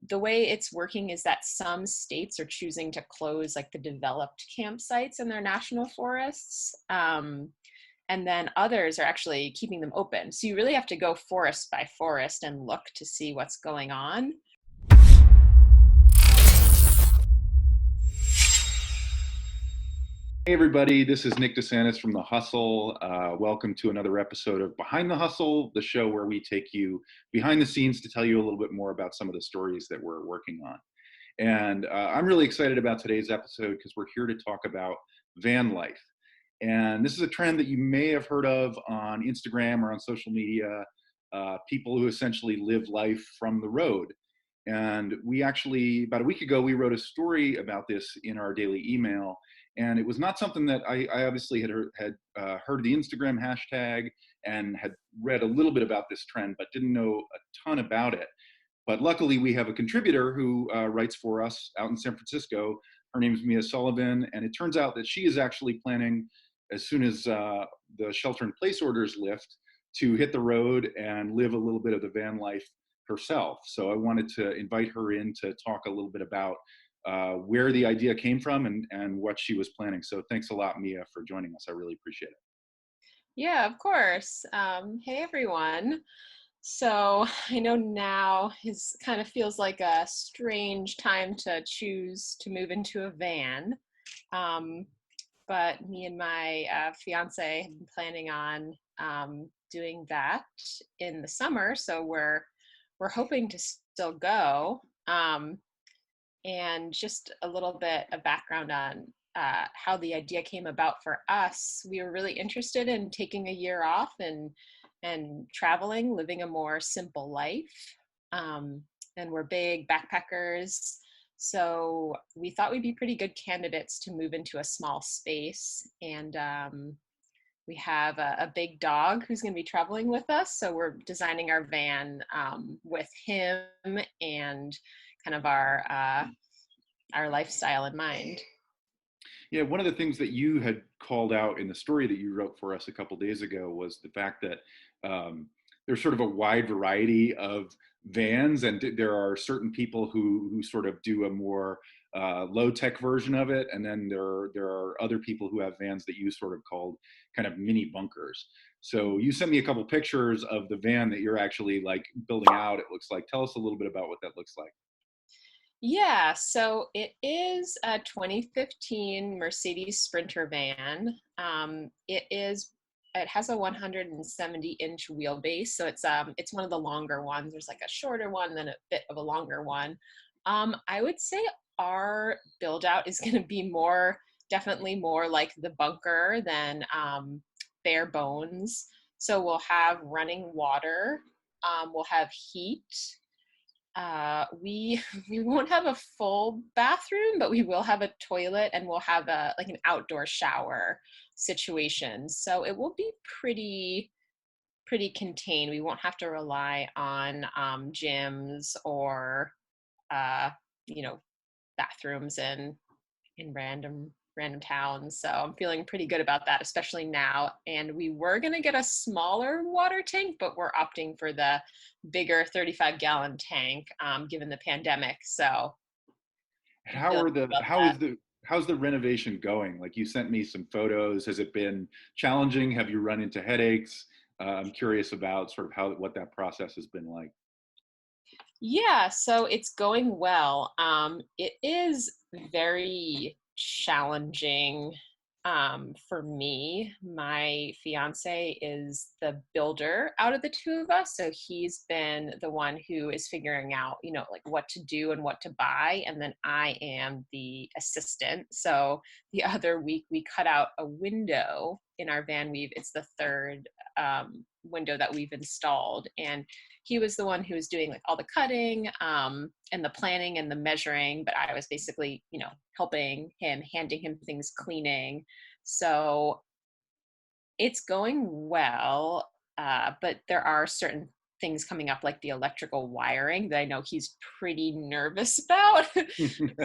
the way it's working is that some states are choosing to close like the developed campsites in their national forests. And then others are actually keeping them open. So you really have to go forest by forest and look to see what's going on. Hey everybody, this is Nick DeSantis from The Hustle. Welcome to another episode of Behind the Hustle, the show where we take you behind the scenes to tell you a little bit more about some of the stories that we're working on. And I'm really excited about today's episode because we're here to talk about van life. And this is a trend that you may have heard of on Instagram or on social media, people who essentially live life from the road. And we actually, about a week ago, we wrote a story about this in our daily email. And it was not something that I obviously had heard the Instagram hashtag and had read a little bit about this trend, but didn't know a ton about it. But luckily, we have a contributor who writes for us out in San Francisco. Her name is Mia Sullivan, and it turns out that she is actually planning, as soon as the shelter-in-place orders lift, to hit the road and live a little bit of the van life herself. So I wanted to invite her in to talk a little bit about where the idea came from and what she was planning. So thanks a lot, Mia, for joining us. I really appreciate it. Yeah, of course. Hey, everyone. So I know now is kind of feels like a strange time to choose to move into a van. But me and my fiance have been planning on doing that in the summer. So we're hoping to still go. And just a little bit of background on how the idea came about for us. We were really interested in taking a year off and traveling, living a more simple life. And we're big backpackers. So we thought we'd be pretty good candidates to move into a small space. And we have a big dog who's going to be traveling with us. So we're designing our van with him and kind of our lifestyle in mind. Yeah, one of the things that you had called out in the story that you wrote for us a couple days ago was the fact that there's sort of a wide variety of vans, and there are certain people who sort of do a more low-tech version of it, and then there are other people who have vans that you sort of called kind of mini bunkers. So you sent me a couple pictures of the van that you're actually like building out, it looks like. Tell us a little bit about what that looks like. Yeah, so it is a 2015 Mercedes Sprinter van. It has a 170-inch wheelbase, so it's one of the longer ones. There's like a shorter one, then a bit of a longer one. I would say our build out is going to be definitely more like the bunker than bare bones. So we'll have running water, we'll have heat. We won't have a full bathroom, but we will have a toilet and we'll have an outdoor shower situation. So it will be pretty contained. We won't have to rely on gyms or uh, you know bathrooms in random towns. So I'm feeling pretty good about that, especially now. And we were going to get a smaller water tank, but we're opting for the bigger 35-gallon tank, given the pandemic. So I'm feeling good about that. How's the renovation going? Like, you sent me some photos. Has it been challenging? Have you run into headaches? I'm curious about sort of what that process has been like. Yeah, so it's going well. It is very challenging for me. My fiance is the builder out of the two of us, so he's been the one who is figuring out, like what to do and what to buy, and then I am the assistant. So the other week we cut out a window in our van. It's the third window that we've installed, and he was the one who was doing like all the cutting and the planning and the measuring, but I was basically, helping him, handing him things, cleaning. So it's going well, but there are certain things coming up like the electrical wiring that I know he's pretty nervous about.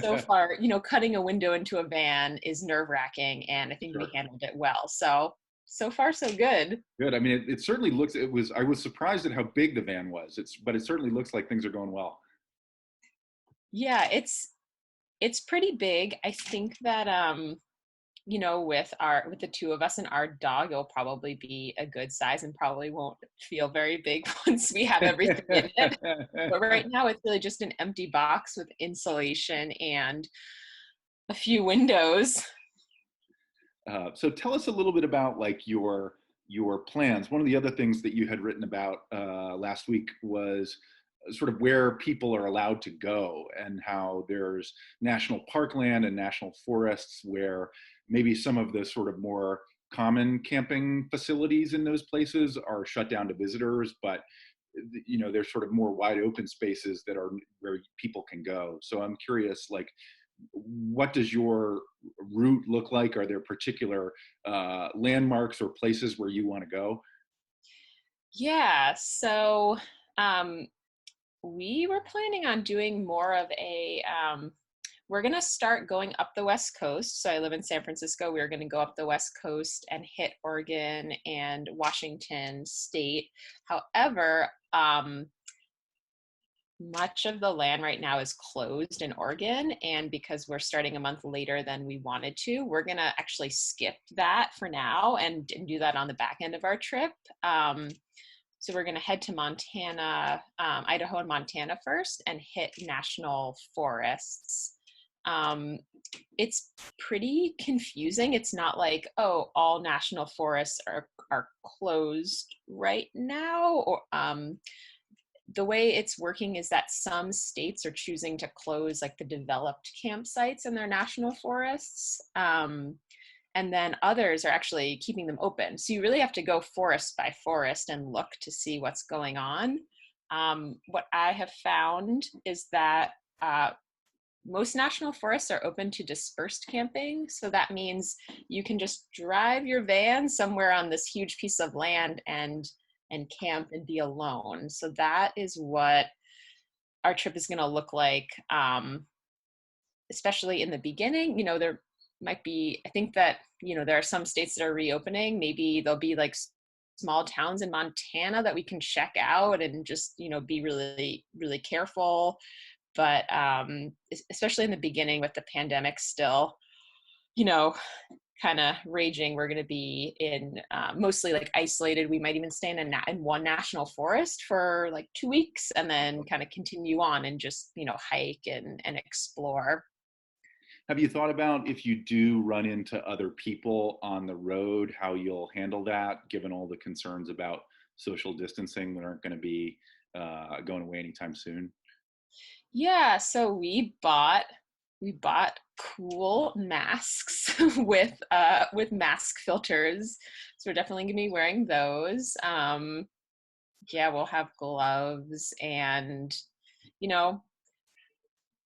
So far, cutting a window into a van is nerve-wracking, and I think we Sure. handled it well. So far so good. Good. I mean, it certainly looks. I was surprised at how big the van was. But it certainly looks like things are going well. Yeah, it's pretty big. I think that with the two of us and our dog, it'll probably be a good size and probably won't feel very big once we have everything in it. But right now it's really just an empty box with insulation and a few windows. So tell us a little bit about like your plans. One of the other things that you had written about last week was sort of where people are allowed to go and how there's national parkland and national forests where maybe some of the sort of more common camping facilities in those places are shut down to visitors, but there's sort of more wide open spaces that are where people can go. So I'm curious, like, what does your route look like? Are there particular landmarks or places where you want to go? Yeah, so um, we were planning on doing more of we're going to start going up the West Coast. So I live in San Francisco. We're going to go up the West Coast and hit Oregon and Washington State. However, much of the land right now is closed in Oregon. And because we're starting a month later than we wanted to, we're going to actually skip that for now and do that on the back end of our trip. So we're going to head to Montana, Idaho and Montana first and hit national forests. Um, it's pretty confusing. It's not like, oh, all national forests are closed right now, or the way it's working is that some states are choosing to close like the developed campsites in their national forests. And then others are actually keeping them open. So you really have to go forest by forest and look to see what's going on. What I have found is that most national forests are open to dispersed camping. So that means you can just drive your van somewhere on this huge piece of land and camp and be alone. So that is what our trip is going to look like, especially in the beginning. There might be, I think that, there are some states that are reopening. Maybe there'll be like small towns in Montana that we can check out and just, be really, really careful. But especially in the beginning with the pandemic still, you know, kind of raging, we're going to be in mostly like isolated. We might even stay in one national forest for like 2 weeks and then kind of continue on and just, hike and explore. Have you thought about if you do run into other people on the road, how you'll handle that, given all the concerns about social distancing that aren't going to be going away anytime soon? Yeah, so we bought cool masks with mask filters. So we're definitely gonna be wearing those. Yeah, we'll have gloves and you know,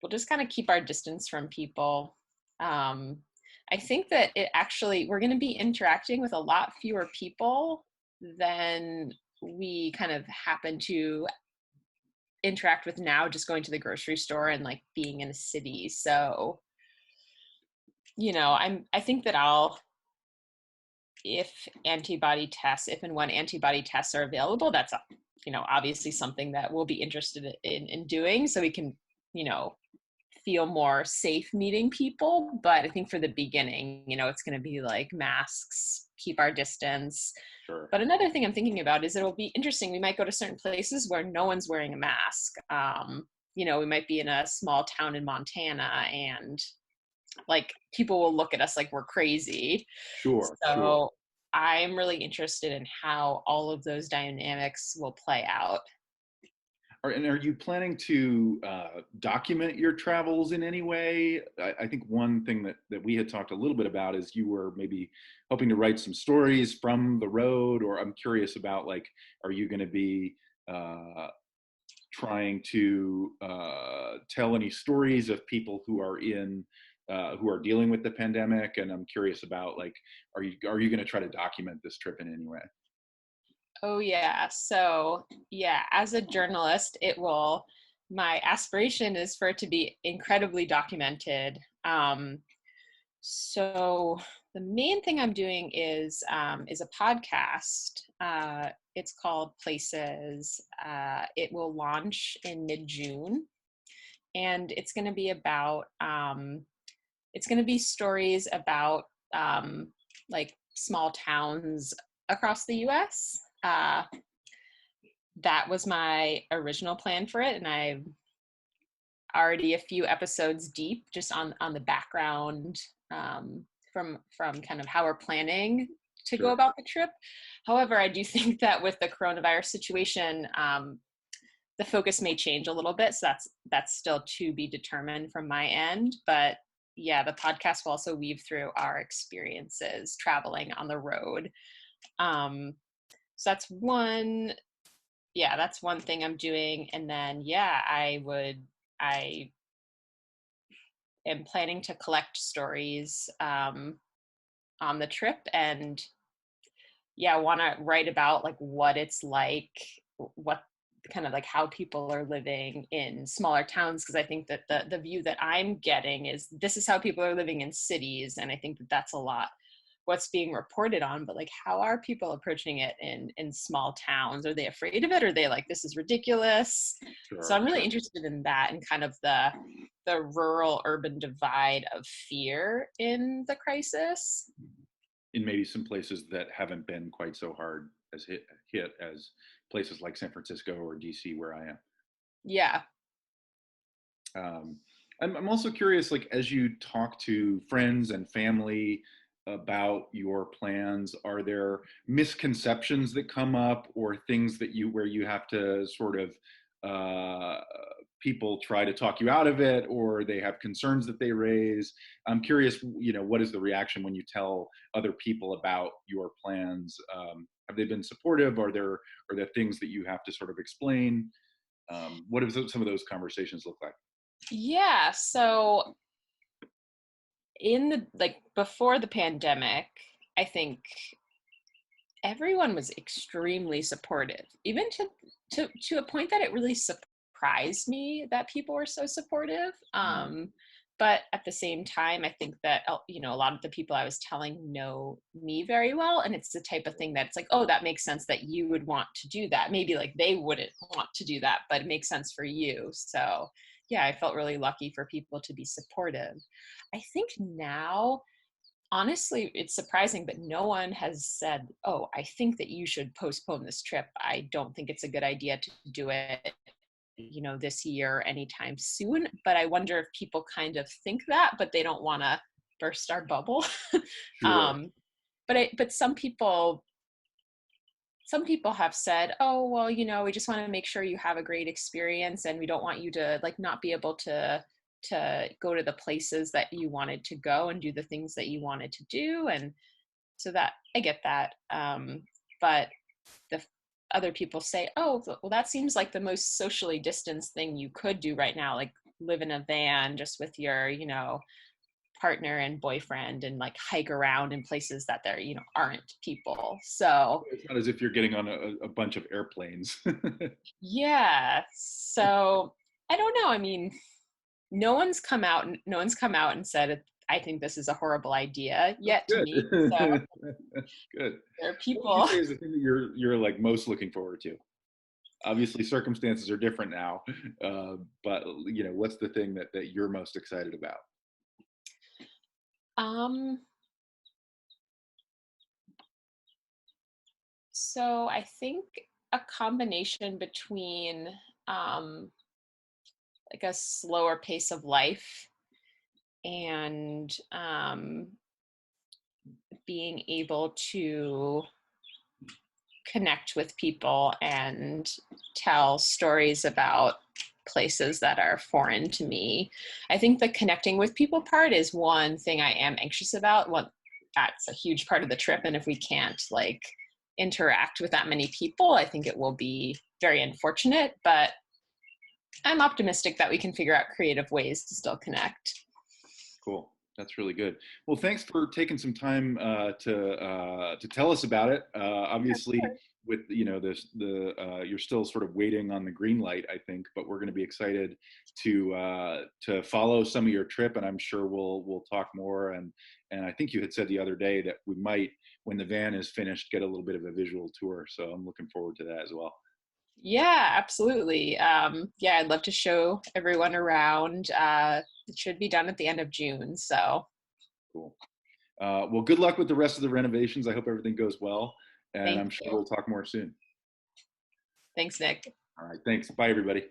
we'll just kind of keep our distance from people. Um, I think that we're going to be interacting with a lot fewer people than we kind of happen to interact with now, just going to the grocery store and like being in a city. So, I think that if and when antibody tests are available, that's, obviously something that we'll be interested in doing so we can, you know, feel more safe meeting people. But I think for the beginning, it's going to be like masks, keep our distance. Sure. But another thing I'm thinking about is it'll be interesting. We might go to certain places where no one's wearing a mask. We might be in a small town in Montana and like people will look at us like we're crazy. Sure, sure. So I'm really interested in how all of those dynamics will play out. And are you planning to document your travels in any way? I think one thing that we had talked a little bit about is you were maybe hoping to write some stories from the road, or I'm curious about like, are you going to be trying to tell any stories of people who are dealing with the pandemic? And I'm curious about like, are you going to try to document this trip in any way? Oh yeah. So yeah, as a journalist, my aspiration is for it to be incredibly documented. So the main thing I'm doing is a podcast. It's called Places. It will launch in mid-June. and it's going to be about it's going to be stories about like small towns across the US. That was my original plan for it, and I'm already a few episodes deep just on the background, from kind of how we're planning to go Sure. about the trip. However, I do think that with the coronavirus situation, the focus may change a little bit. So that's still to be determined from my end. But yeah, the podcast will also weave through our experiences traveling on the road. So that's one thing I'm doing. And then yeah, I am planning to collect stories on the trip, and yeah, I want to write about like what it's like, what kind of like how people are living in smaller towns, because I think that the view that I'm getting is this is how people are living in cities, and I think that that's a lot what's being reported on, but like how are people approaching it in small towns? Are they afraid of it? Are they like this is ridiculous? So Sure. I'm really interested in that, and kind of the rural urban divide of fear in the crisis. In maybe some places that haven't been quite so hard as hit as places like San Francisco or DC, where I am. Yeah. Um, I'm also curious, like as you talk to friends and family about your plans, are there misconceptions that come up, or things that you where you have to sort of uh, people try to talk you out of it, or they have concerns that they raise? I'm curious, what is the reaction when you tell other people about your plans? Have they been supportive? Are there things that you have to sort of explain? What do some of those conversations look like? Yeah. So in the like before the pandemic, I think everyone was extremely supportive, even to a point that it really surprised me that people were so supportive. Mm. But at the same time, I think that a lot of the people I was telling know me very well, and it's the type of thing that's like, oh, that makes sense that you would want to do that. Maybe like they wouldn't want to do that, but it makes sense for you. So yeah, I felt really lucky for people to be supportive. I think now, honestly, it's surprising, but no one has said, oh, I think that you should postpone this trip. I don't think it's a good idea to do it, this year or anytime soon. But I wonder if people kind of think that, but they don't want to burst our bubble. Sure. um, but some people have said, oh, well, we just want to make sure you have a great experience, and we don't want you to like not be able to go to the places that you wanted to go and do the things that you wanted to do. And so that I get that. But the other people say, oh, well, that seems like the most socially distanced thing you could do right now, like live in a van just with your, partner and boyfriend, and like hike around in places that there, aren't people. So It's not as if you're getting on a bunch of airplanes. yeah. So I don't know. I mean, no one's come out and said, I think this is a horrible idea That's yet to good. me. So Good. there are What would you people. say is the thing that you're like most looking forward to? Obviously, circumstances are different now, but what's the thing that you're most excited about? um so I think a combination between um like a slower pace of life, and being able to connect with people and tell stories about places that are foreign to me. I think the connecting with people part is one thing I am anxious about. That's a huge part of the trip, and if we can't like interact with that many people, I think it will be very unfortunate, but I'm optimistic that we can figure out creative ways to still connect. Cool. That's really good. Well, thanks for taking some time to tell us about it. Obviously, with this you're still sort of waiting on the green light, I think, but we're going to be excited to follow some of your trip, and I'm sure we'll talk more. And I think you had said the other day that we might, when the van is finished, get a little bit of a visual tour. So I'm looking forward to that as well. Yeah, absolutely. Yeah, I'd love to show everyone around. It should be done at the end of June. So Cool. Well, good luck with the rest of the renovations. I hope everything goes well, and thank I'm sure you. we'll talk more soon. Thanks, Nick. All right. Thanks. Bye, everybody.